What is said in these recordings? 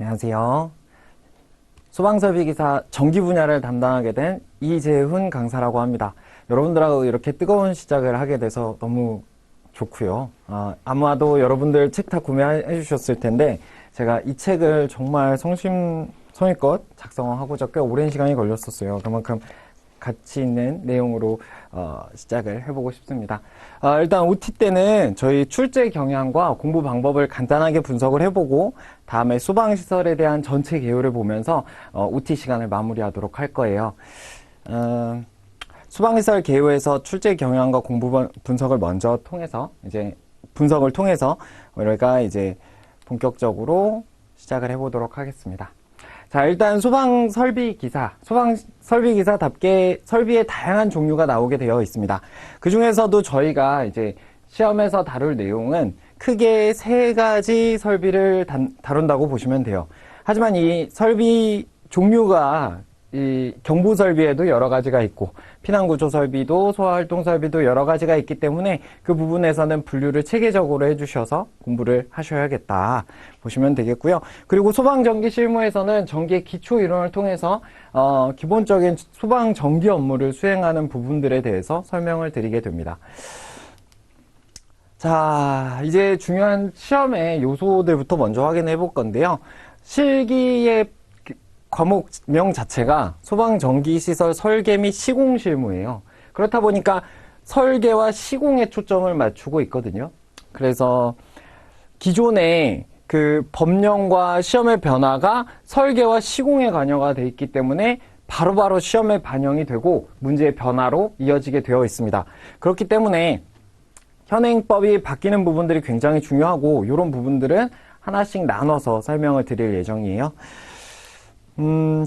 안녕하세요. 소방설비기사 전기 분야를 담당하게 된 이재훈 강사라고 합니다. 여러분들하고 이렇게 뜨거운 시작을 하게 돼서 너무 좋고요. 아마도 여러분들 책 다 구매해 주셨을 텐데 제가 이 책을 정말 성심성의껏 작성하고자 꽤 오랜 시간이 걸렸었어요. 그만큼 가치 있는 내용으로 시작을 해보고 싶습니다. 일단 OT 때는 저희 출제 경향과 공부 방법을 간단하게 분석을 해보고 다음에 소방시설에 대한 전체 개요를 보면서 OT 시간을 마무리하도록 할 거예요. 소방시설 개요에서 출제 경향과 공부 분석을 먼저 통해서 분석을 통해서 우리가 본격적으로 시작을 해보도록 하겠습니다. 자, 일단 소방설비기사답게 설비의 다양한 종류가 나오게 되어 있습니다. 그 중에서도 저희가 시험에서 다룰 내용은 크게 3가지 설비를 다룬다고 보시면 돼요. 하지만 이 설비 종류가 이 경보 설비에도 여러 가지가 있고 피난구조 설비도 소화활동 설비도 여러 가지가 있기 때문에 그 부분에서는 분류를 체계적으로 해주셔서 공부를 하셔야겠다 보시면 되겠고요. 그리고 소방전기 실무에서는 전기의 기초 이론을 통해서 기본적인 소방전기 업무를 수행하는 부분들에 대해서 설명을 드리게 됩니다. 자, 이제 중요한 시험의 요소들부터 먼저 확인해 볼 건데요. 실기의 과목명 자체가 소방전기시설 설계 및 시공 실무예요. 그렇다 보니까 설계와 시공에 초점을 맞추고 있거든요. 그래서 기존에 그 법령과 시험의 변화가 설계와 시공에 관여가 돼 있기 때문에 바로바로 시험에 반영이 되고 문제의 변화로 이어지게 되어 있습니다. 그렇기 때문에 현행법이 바뀌는 부분들이 굉장히 중요하고 이런 부분들은 하나씩 나눠서 설명을 드릴 예정이에요.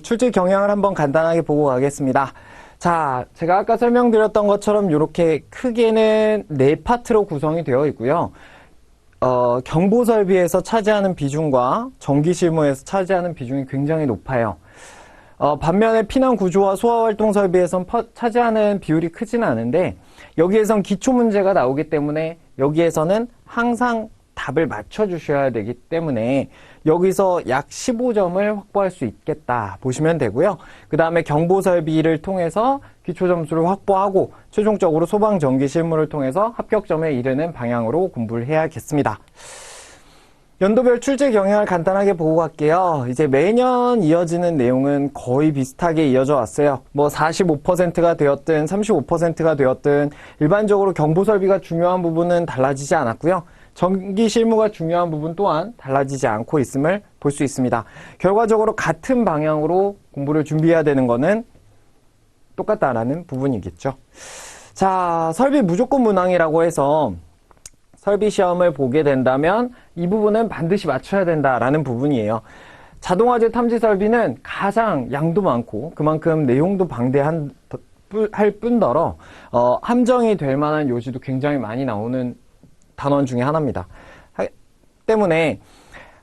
출제 경향을 한번 간단하게 보고 가겠습니다. 자, 제가 아까 설명드렸던 것처럼 이렇게 크게는 4파트로 구성이 되어 있고요. 경보 설비에서 차지하는 비중과 전기 실무에서 차지하는 비중이 굉장히 높아요. 반면에 피난 구조와 소화활동 설비에선 차지하는 비율이 크지는 않은데 여기에선 기초 문제가 나오기 때문에 여기에서는 항상 답을 맞춰주셔야 되기 때문에 여기서 약 15점을 확보할 수 있겠다 보시면 되고요. 그 다음에 경보 설비를 통해서 기초 점수를 확보하고 최종적으로 소방전기 실무를 통해서 합격점에 이르는 방향으로 공부를 해야겠습니다. 연도별 출제 경향을 간단하게 보고 갈게요. 이제 매년 이어지는 내용은 거의 비슷하게 이어져 왔어요. 뭐 45%가 되었든 35%가 되었든 일반적으로 경보 설비가 중요한 부분은 달라지지 않았고요. 전기 실무가 중요한 부분 또한 달라지지 않고 있음을 볼 수 있습니다. 결과적으로 같은 방향으로 공부를 준비해야 되는 것은 똑같다라는 부분이겠죠. 자, 설비 무조건 문항이라고 해서 설비 시험을 보게 된다면 이 부분은 반드시 맞춰야 된다라는 부분이에요. 자동화재 탐지 설비는 가장 양도 많고 그만큼 내용도 방대할 뿐더러 함정이 될 만한 요지도 굉장히 많이 나오는 단원 중에 하나입니다. 때문에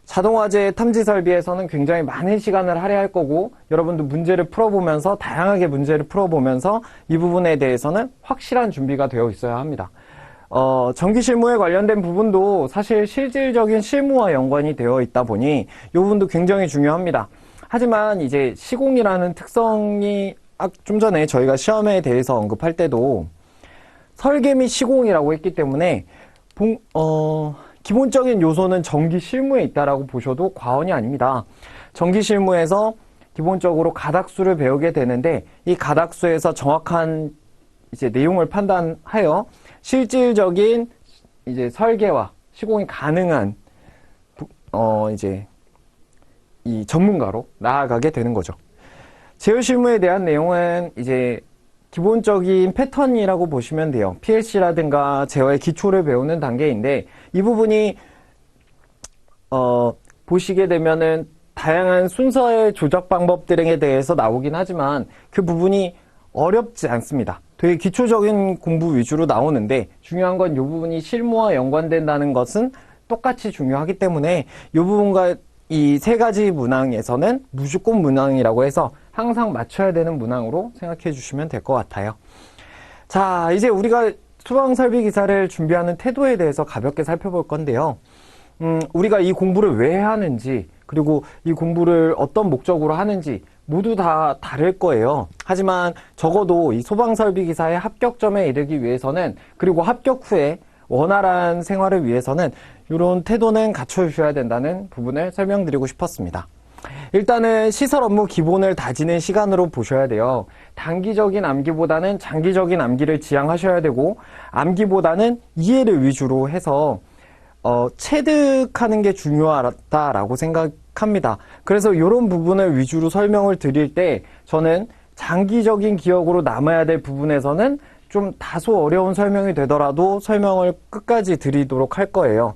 자동화재 탐지 설비에서는 굉장히 많은 시간을 할애할 거고 여러분도 문제를 풀어보면서 다양하게 문제를 풀어보면서 이 부분에 대해서는 확실한 준비가 되어 있어야 합니다. 전기 실무에 관련된 부분도 사실 실질적인 실무와 연관이 되어 있다 보니 이 부분도 굉장히 중요합니다. 하지만 이제 시공이라는 특성이 좀 전에 저희가 시험에 대해서 언급할 때도 설계 및 시공이라고 했기 때문에 기본적인 요소는 전기 실무에 있다라고 보셔도 과언이 아닙니다. 전기 실무에서 기본적으로 가닥수를 배우게 되는데 이 가닥수에서 정확한 내용을 판단하여 실질적인 설계와 시공이 가능한 이 전문가로 나아가게 되는 거죠. 제어 실무에 대한 내용은 기본적인 패턴이라고 보시면 돼요. PLC라든가 제어의 기초를 배우는 단계인데 이 부분이 보시게 되면은 다양한 순서의 조작 방법들에 대해서 나오긴 하지만 그 부분이 어렵지 않습니다. 되게 기초적인 공부 위주로 나오는데 중요한 건 이 부분이 실무와 연관된다는 것은 똑같이 중요하기 때문에 이 부분과 이 3가지 문항에서는 무조건 문항이라고 해서 항상 맞춰야 되는 문항으로 생각해 주시면 될 것 같아요. 자, 이제 우리가 소방설비기사를 준비하는 태도에 대해서 가볍게 살펴볼 건데요. 우리가 이 공부를 왜 하는지 그리고 이 공부를 어떤 목적으로 하는지 모두 다 다를 거예요. 하지만 적어도 이 소방설비기사의 합격점에 이르기 위해서는, 그리고 합격 후에 원활한 생활을 위해서는 이런 태도는 갖춰주셔야 된다는 부분을 설명드리고 싶었습니다. 일단은 시설 업무 기본을 다지는 시간으로 보셔야 돼요. 단기적인 암기보다는 장기적인 암기를 지향하셔야 되고, 암기보다는 이해를 위주로 해서 체득하는 게 중요하다라고 생각합니다. 그래서 이런 부분을 위주로 설명을 드릴 때 저는 장기적인 기억으로 남아야 될 부분에서는 좀 다소 어려운 설명이 되더라도 설명을 끝까지 드리도록 할 거예요.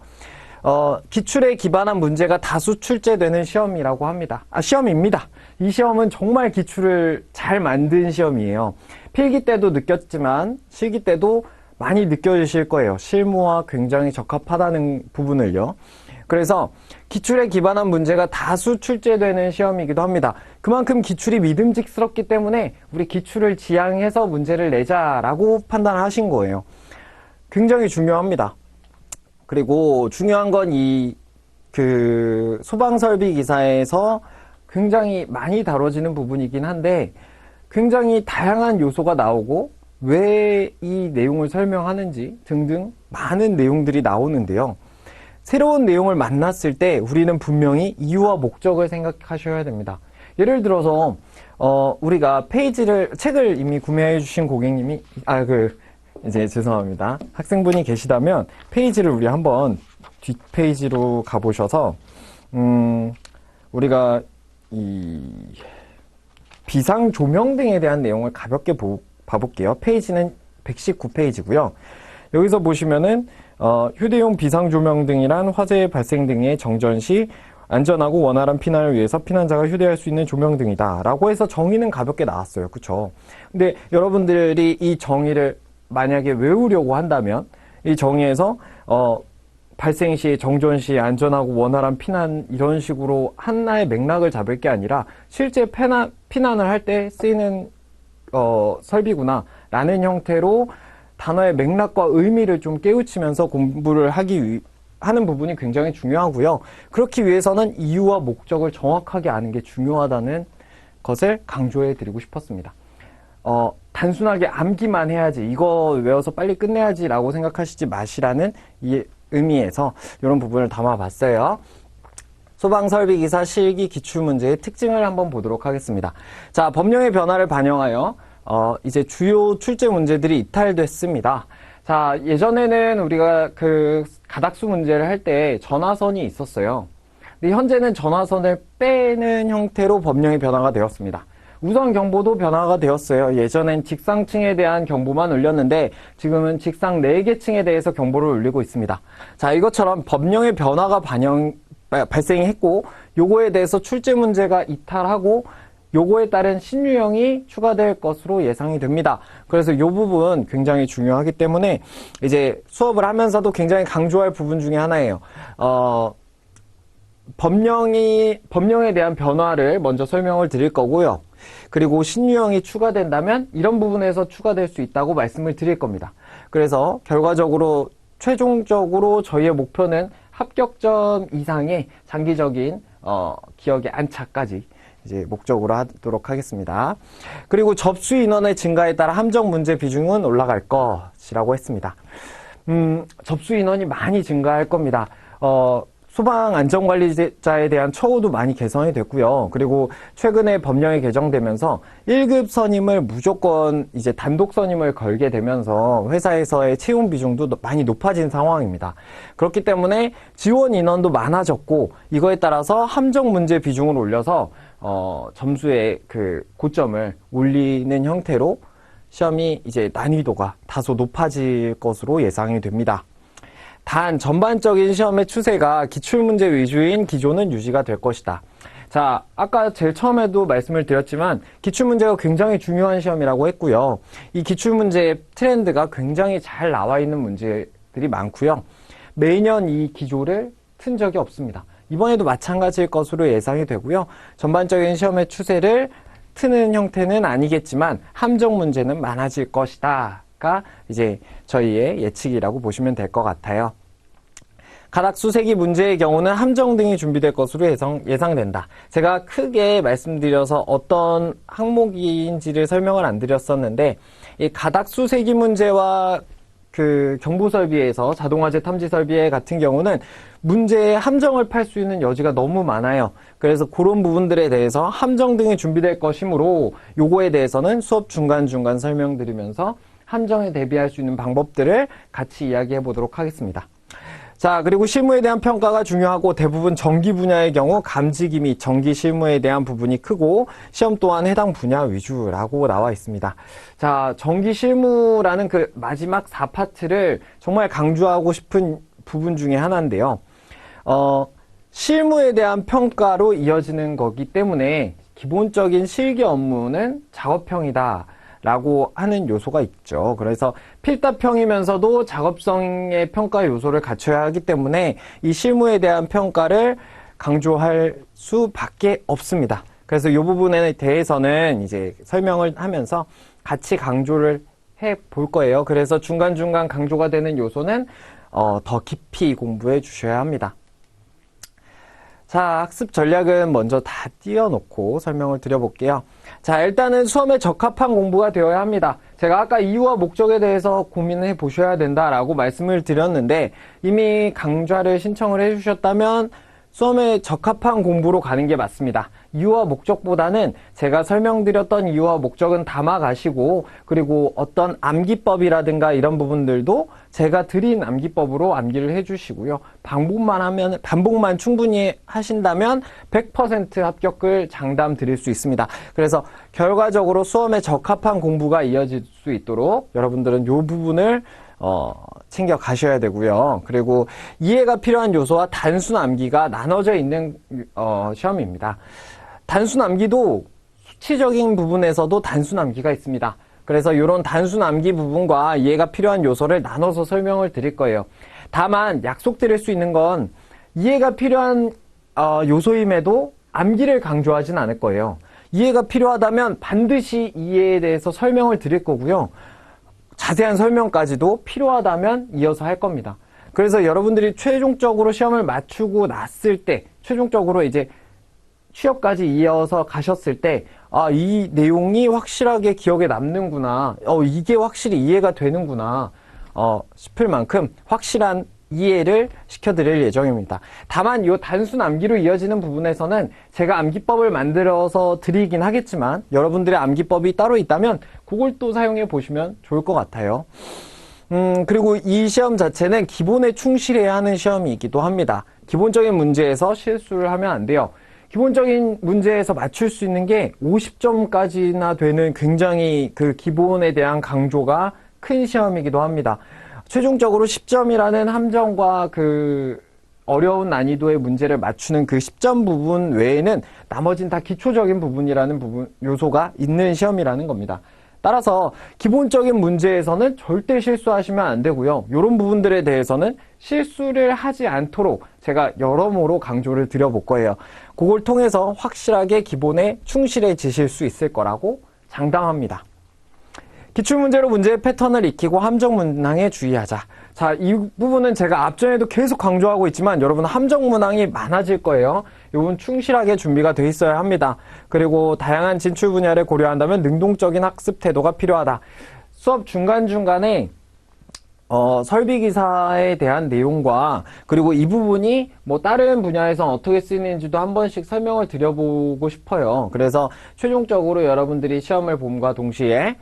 기출에 기반한 문제가 다수 출제되는 시험이라고 합니다. 시험입니다. 이 시험은 정말 기출을 잘 만든 시험이에요. 필기 때도 느꼈지만 실기 때도 많이 느껴지실 거예요. 실무와 굉장히 적합하다는 부분을요. 그래서 기출에 기반한 문제가 다수 출제되는 시험이기도 합니다. 그만큼 기출이 믿음직스럽기 때문에 우리 기출을 지향해서 문제를 내자라고 판단을 하신 거예요. 굉장히 중요합니다. 그리고 중요한 건 소방설비 기사에서 굉장히 많이 다뤄지는 부분이긴 한데, 굉장히 다양한 요소가 나오고 왜 이 내용을 설명하는지 등등 많은 내용들이 나오는데요. 새로운 내용을 만났을 때 우리는 분명히 이유와 목적을 생각하셔야 됩니다. 예를 들어서 우리가 책을 이미 구매해 주신 고객님이 이제 죄송합니다. 학생분이 계시다면 페이지를 우리 한번 뒷페이지로 가보셔서 우리가 이 비상 조명 등에 대한 내용을 가볍게 봐볼게요. 페이지는 119페이지고요. 여기서 보시면은 휴대용 비상 조명 등이란 화재 발생 등의 정전 시 안전하고 원활한 피난을 위해서 피난자가 휴대할 수 있는 조명 등이다 라고 해서 정의는 가볍게 나왔어요. 그쵸? 근데 여러분들이 이 정의를 만약에 외우려고 한다면 이 정의에서 발생 시, 정전 시, 안전하고 원활한 피난 이런 식으로 하나의 맥락을 잡을 게 아니라 실제 피난을 할 때 쓰이는 설비구나 라는 형태로 단어의 맥락과 의미를 좀 깨우치면서 공부를 하는 부분이 굉장히 중요하고요. 그렇기 위해서는 이유와 목적을 정확하게 아는 게 중요하다는 것을 강조해 드리고 싶었습니다. 단순하게 암기만 해야지, 이거 외워서 빨리 끝내야지 라고 생각하시지 마시라는 이 의미에서 이런 부분을 담아봤어요. 소방설비기사 실기 기출문제의 특징을 한번 보도록 하겠습니다. 자, 법령의 변화를 반영하여 이제 주요 출제 문제들이 이탈됐습니다. 자, 예전에는 우리가 가닥수 문제를 할 때 전화선이 있었어요. 근데 현재는 전화선을 빼는 형태로 법령의 변화가 되었습니다. 우선 경보도 변화가 되었어요. 예전엔 직상층에 대한 경보만 울렸는데 지금은 직상 4개 층에 대해서 경보를 울리고 있습니다. 자, 이것처럼 법령의 변화가 발생이 했고, 요거에 대해서 출제 문제가 이탈하고 요거에 따른 신유형이 추가될 것으로 예상이 됩니다. 그래서 이 부분 굉장히 중요하기 때문에 이제 수업을 하면서도 굉장히 강조할 부분 중에 하나예요. 법령에 대한 변화를 먼저 설명을 드릴 거고요. 그리고 신유형이 추가된다면 이런 부분에서 추가될 수 있다고 말씀을 드릴 겁니다. 그래서 결과적으로 최종적으로 저희의 목표는 합격점 이상의 장기적인 기억의 안착까지 이제 목적으로 하도록 하겠습니다. 그리고 접수 인원의 증가에 따라 함정 문제 비중은 올라갈 것이라고 했습니다. 접수 인원이 많이 증가할 겁니다. 소방 안전관리자에 대한 처우도 많이 개선이 됐고요. 그리고 최근에 법령이 개정되면서 1급 선임을 무조건 이제 단독 선임을 걸게 되면서 회사에서의 채용 비중도 많이 높아진 상황입니다. 그렇기 때문에 지원 인원도 많아졌고, 이거에 따라서 함정 문제 비중을 올려서 점수의 고점을 올리는 형태로 시험이 이제 난이도가 다소 높아질 것으로 예상이 됩니다. 단 전반적인 시험의 추세가 기출문제 위주인 기조는 유지가 될 것이다. 자, 아까 제일 처음에도 말씀을 드렸지만 기출문제가 굉장히 중요한 시험이라고 했고요. 이 기출문제의 트렌드가 굉장히 잘 나와 있는 문제들이 많고요. 매년 이 기조를 튼 적이 없습니다. 이번에도 마찬가지일 것으로 예상이 되고요. 전반적인 시험의 추세를 트는 형태는 아니겠지만 함정 문제는 많아질 것이다 가 이제 저희의 예측이라고 보시면 될 것 같아요. 가닥 수색이 문제의 경우는 함정 등이 준비될 것으로 예상된다. 제가 크게 말씀드려서 어떤 항목인지를 설명을 안 드렸었는데, 이 가닥 수색이 문제와 그 경보 설비에서 자동화재 탐지 설비 같은 경우는 문제의 함정을 팔 수 있는 여지가 너무 많아요. 그래서 그런 부분들에 대해서 함정 등이 준비될 것이므로 요거에 대해서는 수업 중간중간 설명드리면서 함정에 대비할 수 있는 방법들을 같이 이야기해 보도록 하겠습니다. 자, 그리고 실무에 대한 평가가 중요하고 대부분 전기 분야의 경우 감지기 및 전기 실무에 대한 부분이 크고 시험 또한 해당 분야 위주라고 나와 있습니다. 자, 전기 실무라는 그 마지막 4파트를 정말 강조하고 싶은 부분 중에 하나인데요. 실무에 대한 평가로 이어지는 거기 때문에 기본적인 실기 업무는 작업형이다 라고 하는 요소가 있죠. 그래서 필답형이면서도 작업성의 평가 요소를 갖춰야 하기 때문에 이 실무에 대한 평가를 강조할 수밖에 없습니다. 그래서 이 부분에 대해서는 이제 설명을 하면서 같이 강조를 해 볼 거예요. 그래서 중간중간 강조가 되는 요소는 더 깊이 공부해 주셔야 합니다. 자, 학습 전략은 먼저 다 띄워놓고 설명을 드려볼게요. 자, 일단은 수험에 적합한 공부가 되어야 합니다. 제가 아까 이유와 목적에 대해서 고민해 보셔야 된다라고 말씀을 드렸는데 이미 강좌를 신청을 해주셨다면 수험에 적합한 공부로 가는 게 맞습니다. 이유와 목적보다는 제가 설명드렸던 이유와 목적은 담아가시고 그리고 어떤 암기법이라든가 이런 부분들도 제가 드린 암기법으로 암기를 해주시고요. 반복만 충분히 하신다면 100% 합격을 장담 드릴 수 있습니다. 그래서 결과적으로 수험에 적합한 공부가 이어질 수 있도록 여러분들은 이 부분을 챙겨 가셔야 되고요. 그리고 이해가 필요한 요소와 단순 암기가 나눠져 있는 시험입니다. 단순 암기도 수치적인 부분에서도 단순 암기가 있습니다. 그래서 이런 단순 암기 부분과 이해가 필요한 요소를 나눠서 설명을 드릴 거예요. 다만 약속드릴 수 있는 건 이해가 필요한 요소임에도 암기를 강조하진 않을 거예요. 이해가 필요하다면 반드시 이해에 대해서 설명을 드릴 거고요. 자세한 설명까지도 필요하다면 이어서 할 겁니다. 그래서 여러분들이 최종적으로 시험을 맞추고 났을 때, 최종적으로 이제 취업까지 이어서 가셨을 때, 이 내용이 확실하게 기억에 남는구나, 이게 확실히 이해가 되는구나, 싶을 만큼 확실한 이해를 시켜드릴 예정입니다. 다만 이 단순 암기로 이어지는 부분에서는 제가 암기법을 만들어서 드리긴 하겠지만 여러분들의 암기법이 따로 있다면 그걸 또 사용해 보시면 좋을 것 같아요. 그리고 이 시험 자체는 기본에 충실해야 하는 시험이기도 합니다. 기본적인 문제에서 실수를 하면 안 돼요. 기본적인 문제에서 맞출 수 있는 게 50점까지나 되는 굉장히 그 기본에 대한 강조가 큰 시험이기도 합니다. 최종적으로 10점이라는 함정과 그 어려운 난이도의 문제를 맞추는 그 10점 부분 외에는 나머진 다 기초적인 부분이라는 요소가 있는 시험이라는 겁니다. 따라서 기본적인 문제에서는 절대 실수하시면 안 되고요. 이런 부분들에 대해서는 실수를 하지 않도록 제가 여러모로 강조를 드려볼 거예요. 그걸 통해서 확실하게 기본에 충실해지실 수 있을 거라고 장담합니다. 기출문제로 문제의 패턴을 익히고 함정 문항에 주의하자. 자, 이 부분은 제가 앞전에도 계속 강조하고 있지만 여러분 함정 문항이 많아질 거예요. 이 부분 충실하게 준비가 돼 있어야 합니다. 그리고 다양한 진출 분야를 고려한다면 능동적인 학습 태도가 필요하다. 수업 중간중간에 설비기사에 대한 내용과 그리고 이 부분이 뭐 다른 분야에서 어떻게 쓰이는지도 한 번씩 설명을 드려보고 싶어요. 그래서 최종적으로 여러분들이 시험을 봄과 동시에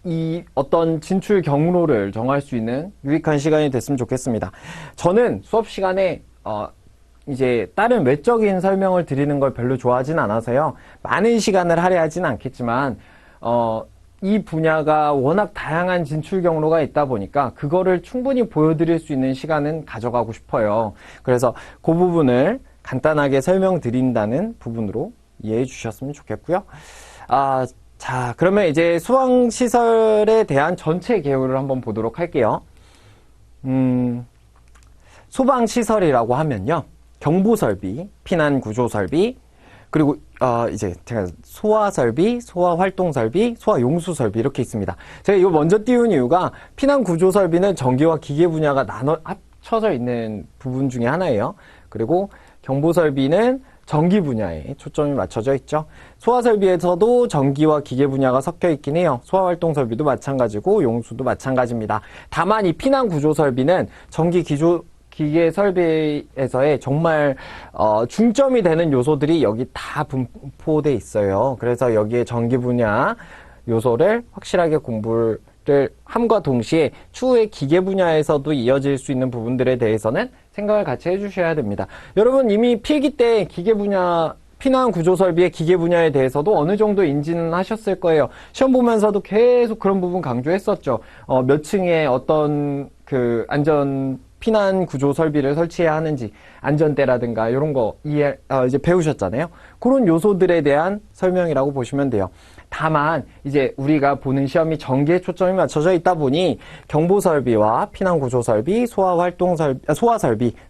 이 어떤 진출 경로를 정할 수 있는 유익한 시간이 됐으면 좋겠습니다. 저는 수업 시간에 이제 다른 외적인 설명을 드리는 걸 별로 좋아하진 않아서요. 많은 시간을 할애하진 않겠지만 이 분야가 워낙 다양한 진출 경로가 있다 보니까 그거를 충분히 보여드릴 수 있는 시간은 가져가고 싶어요. 그래서 그 부분을 간단하게 설명드린다는 부분으로 이해해 주셨으면 좋겠고요. 자, 그러면 이제 소방시설에 대한 전체 개요를 한번 보도록 할게요. 소방시설이라고 하면요. 경보설비, 피난구조설비, 그리고 이제 제가 소화설비, 소화활동설비, 소화용수설비 이렇게 있습니다. 제가 이거 먼저 띄운 이유가 피난구조설비는 전기와 기계 분야가 쳐져 있는 부분 중에 하나예요. 그리고 경보설비는 전기 분야에 초점이 맞춰져 있죠. 소화설비에서도 전기와 기계 분야가 섞여 있긴 해요. 소화활동설비도 마찬가지고 용수도 마찬가지입니다. 다만 이 피난구조설비는 전기 기계 설비에서의 정말 중점이 되는 요소들이 여기 다 분포돼 있어요. 그래서 여기에 전기 분야 요소를 확실하게 공부를 함과 동시에 추후에 기계 분야에서도 이어질 수 있는 부분들에 대해서는 생각을 같이 해주셔야 됩니다. 여러분 이미 필기 때 기계 분야, 피난 구조 설비의 기계 분야에 대해서도 어느 정도 인지는 하셨을 거예요. 시험 보면서도 계속 그런 부분 강조했었죠. 몇 층에 어떤 그 안전 피난 구조 설비를 설치해야 하는지, 안전대라든가 이런 거 이제 배우셨잖아요. 그런 요소들에 대한 설명이라고 보시면 돼요. 다만 이제 우리가 보는 시험이 전기에 초점이 맞춰져 있다 보니 경보설비와 피난구조설비,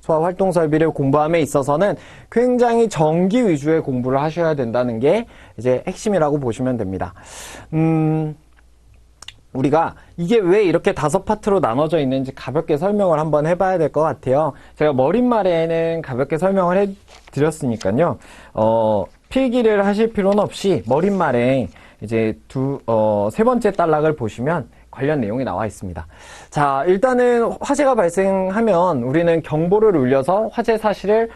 소화활동설비를 공부함에 있어서는 굉장히 전기 위주의 공부를 하셔야 된다는 게 이제 핵심이라고 보시면 됩니다. 우리가 이게 왜 이렇게 5파트로 나눠져 있는지 가볍게 설명을 한번 해봐야 될 것 같아요. 제가 머릿말에는 가볍게 설명을 해드렸으니까요. 필기를 하실 필요는 없이 머릿말에 이제 세 번째 단락을 보시면 관련 내용이 나와 있습니다. 자, 일단은 화재가 발생하면 우리는 경보를 울려서 화재 사실을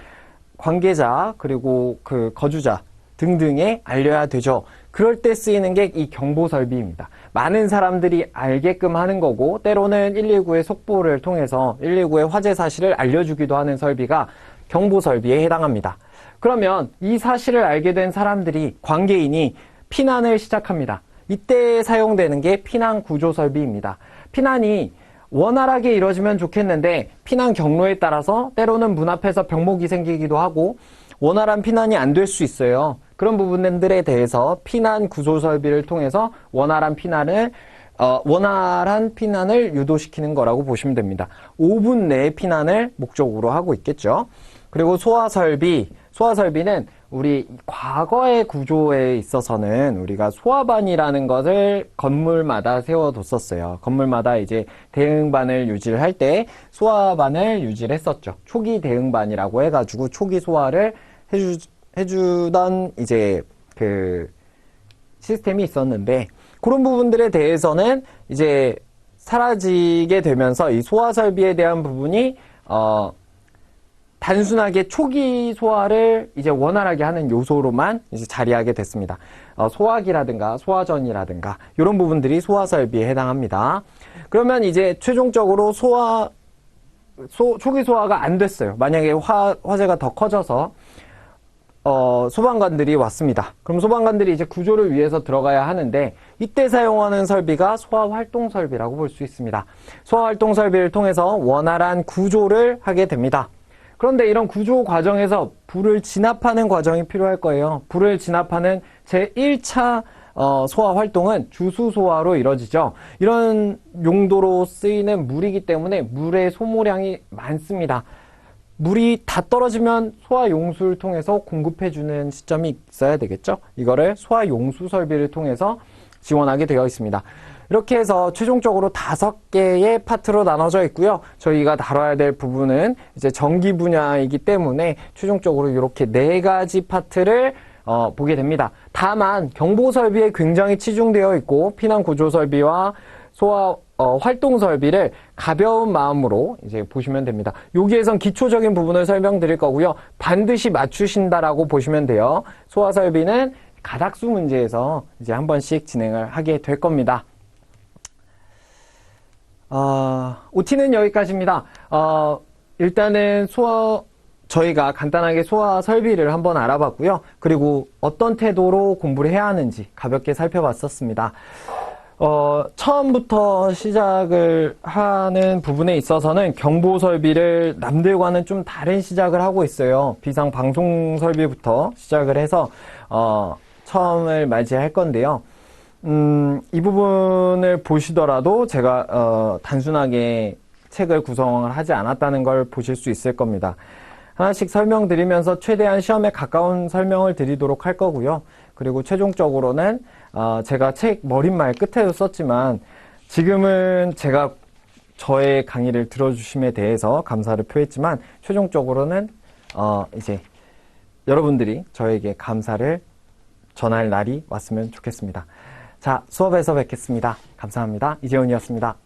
관계자 그리고 그 거주자 등등에 알려야 되죠. 그럴 때 쓰이는 게 이 경보설비입니다. 많은 사람들이 알게끔 하는 거고 때로는 119의 속보를 통해서 119의 화재 사실을 알려주기도 하는 설비가 경보설비에 해당합니다. 그러면 이 사실을 알게 된 사람들이, 관계인이 피난을 시작합니다. 이때 사용되는 게 피난구조설비입니다. 피난이 원활하게 이루어지면 좋겠는데 피난 경로에 따라서 때로는 문 앞에서 병목이 생기기도 하고 원활한 피난이 안 될 수 있어요. 그런 부분들에 대해서 피난 구조 설비를 통해서 원활한 피난을 유도시키는 거라고 보시면 됩니다. 5분 내에 피난을 목적으로 하고 있겠죠. 그리고 소화설비는 우리 과거의 구조에 있어서는 우리가 소화반이라는 것을 건물마다 세워뒀었어요. 건물마다 이제 대응반을 유지를 할 때 소화반을 유지를 했었죠. 초기 대응반이라고 해가지고 초기 소화를 해주던 이제 그 시스템이 있었는데 그런 부분들에 대해서는 이제 사라지게 되면서 이 소화 설비에 대한 부분이 단순하게 초기 소화를 이제 원활하게 하는 요소로만 이제 자리하게 됐습니다. 소화기라든가 소화전이라든가 이런 부분들이 소화 설비에 해당합니다. 그러면 이제 최종적으로 초기 소화가 안 됐어요. 만약에 화재가 더 커져서 소방관들이 왔습니다. 그럼 소방관들이 이제 구조를 위해서 들어가야 하는데 이때 사용하는 설비가 소화활동 설비라고 볼 수 있습니다. 소화활동 설비를 통해서 원활한 구조를 하게 됩니다. 그런데 이런 구조 과정에서 불을 진압하는 과정이 필요할 거예요. 불을 진압하는 제1차 소화 활동은 주수 소화로 이루어지죠. 이런 용도로 쓰이는 물이기 때문에 물의 소모량이 많습니다. 물이 다 떨어지면 소화 용수를 통해서 공급해주는 시점이 있어야 되겠죠. 이거를 소화 용수 설비를 통해서 지원하게 되어 있습니다. 이렇게 해서 최종적으로 5개의 파트로 나눠져 있고요. 저희가 다뤄야 될 부분은 이제 전기 분야이기 때문에 최종적으로 이렇게 4가지 파트를 보게 됩니다. 다만 경보 설비에 굉장히 치중되어 있고 피난 구조 설비와 소화 활동 설비를 가벼운 마음으로 이제 보시면 됩니다. 여기에선 기초적인 부분을 설명드릴 거고요. 반드시 맞추신다라고 보시면 돼요. 소화 설비는 가닥수 문제에서 이제 한 번씩 진행을 하게 될 겁니다. OT는 여기까지입니다. 일단은 저희가 간단하게 소화 설비를 한번 알아봤고요. 그리고 어떤 태도로 공부를 해야 하는지 가볍게 살펴봤었습니다. 처음부터 시작을 하는 부분에 있어서는 경보 설비를 남들과는 좀 다른 시작을 하고 있어요. 비상 방송 설비부터 시작을 해서, 처음을 맞이할 건데요. 이 부분을 보시더라도 제가, 단순하게 책을 구성을 하지 않았다는 걸 보실 수 있을 겁니다. 하나씩 설명드리면서 최대한 시험에 가까운 설명을 드리도록 할 거고요. 그리고 최종적으로는 제가 책 머릿말 끝에도 썼지만 지금은 제가 저의 강의를 들어주심에 대해서 감사를 표했지만, 최종적으로는, 이제, 여러분들이 저에게 감사를 전할 날이 왔으면 좋겠습니다. 자, 수업에서 뵙겠습니다. 감사합니다. 이재훈이었습니다.